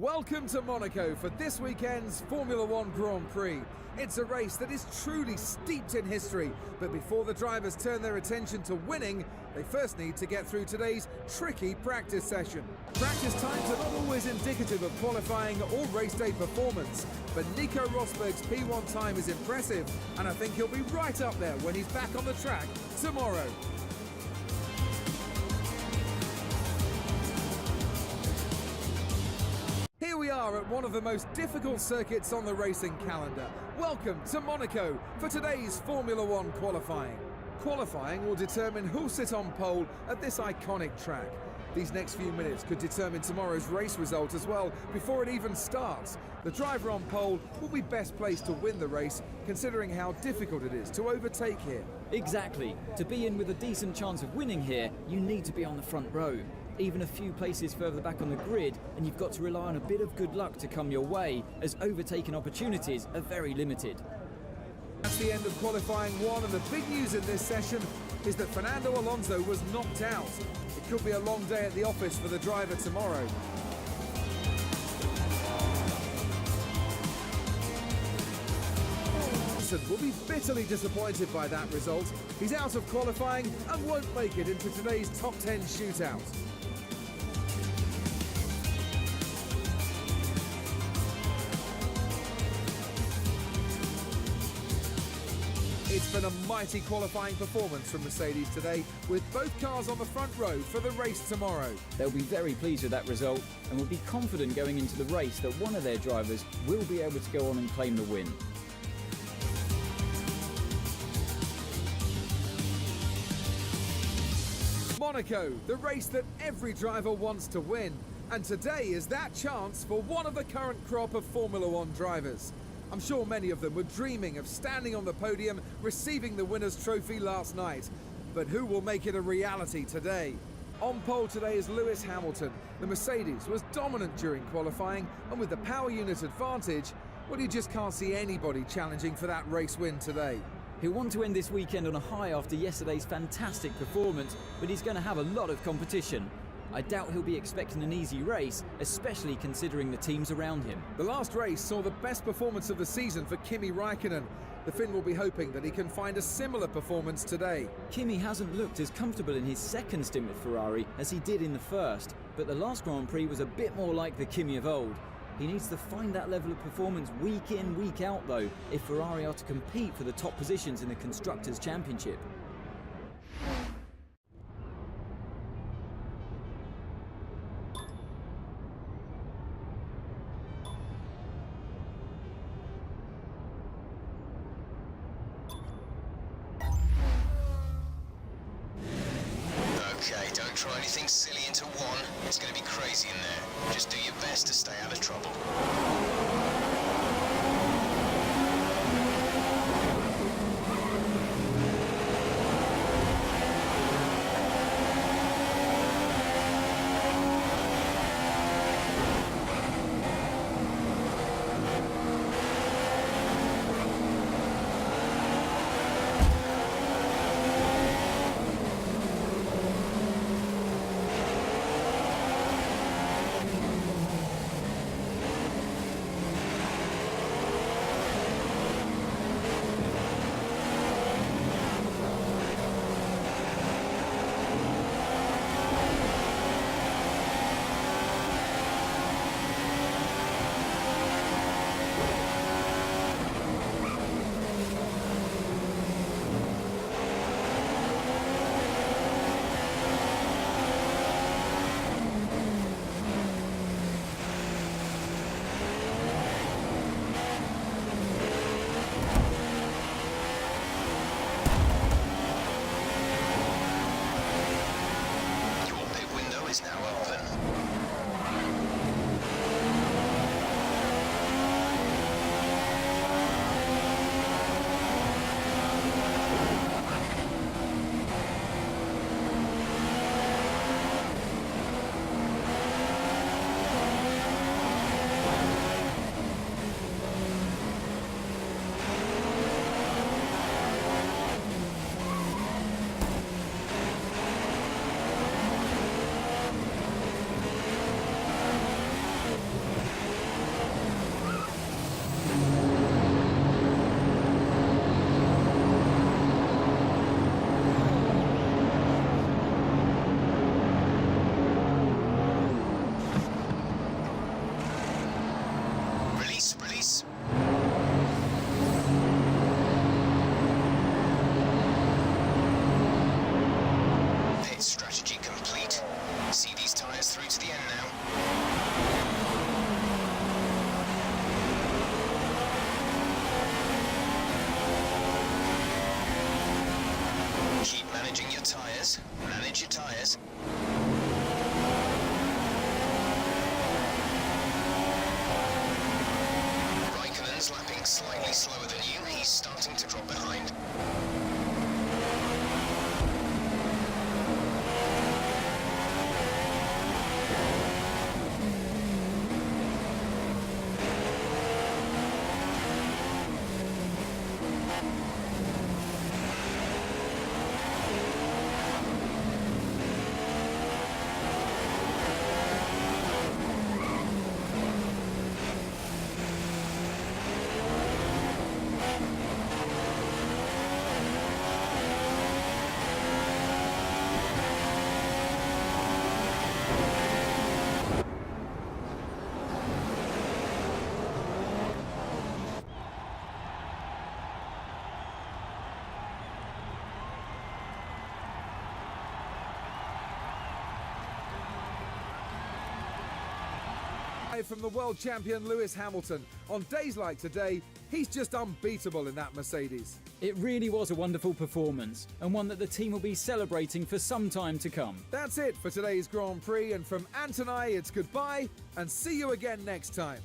Welcome to Monaco for this weekend's Formula One Grand Prix. It's a race that is truly steeped in history, but before the drivers turn their attention to winning, they first need to get through today's tricky practice session. Practice times are not always indicative of qualifying or race day performance, but Nico Rosberg's P1 time is impressive, and I think he'll be right up there when he's back on the track tomorrow. Here we are at one of the most difficult circuits on the racing calendar. Welcome to Monaco for today's Formula One qualifying. Qualifying will determine who'll sit on pole at this iconic track. These next few minutes could determine tomorrow's race result as well before it even starts. The driver on pole will be best placed to win the race, considering how difficult it is to overtake here. Exactly. To be in with a decent chance of winning here, you need to be on the front row. Even a few places further back on the grid, and you've got to rely on a bit of good luck to come your way, as overtaking opportunities are very limited. That's the end of qualifying one, and the big news in this session is that Fernando Alonso was knocked out. It could be a long day at the office for the driver tomorrow. Will be bitterly disappointed by that result. He's out of qualifying and won't make it into today's top 10 shootout. It's been a mighty qualifying performance from Mercedes today, with both cars on the front row for the race tomorrow. They'll be very pleased with that result and will be confident going into the race that one of their drivers will be able to go on and claim the win. Monaco, the race that every driver wants to win. And today is that chance for one of the current crop of Formula One drivers. I'm sure many of them were dreaming of standing on the podium, receiving the winner's trophy last night. But who will make it a reality today? On pole today is Lewis Hamilton. The Mercedes was dominant during qualifying, and with the power unit advantage, well, you just can't see anybody challenging for that race win today. He'll want to end this weekend on a high after yesterday's fantastic performance, but he's going to have a lot of competition. I doubt he'll be expecting an easy race, especially considering the teams around him. The last race saw the best performance of the season for Kimi Räikkönen. The Finn will be hoping that he can find a similar performance today. Kimi hasn't looked as comfortable in his second stint with Ferrari as he did in the first, but the last Grand Prix was a bit more like the Kimi of old. He needs to find that level of performance week in, week out though, if Ferrari are to compete for the top positions in the Constructors' Championship. Okay, don't try anything silly into one. It's going to be crazy in there. Just do your best to stay out of trouble. corners. Manage your tyres. Raikkonen's lapping slightly slower than you. He's starting to drop behind. From the world champion Lewis Hamilton. On days like today, he's just unbeatable in that Mercedes. It really was a wonderful performance, and one that the team will be celebrating for some time to come. That's it for today's Grand Prix, and from Ant and I, it's goodbye, and see you again next time.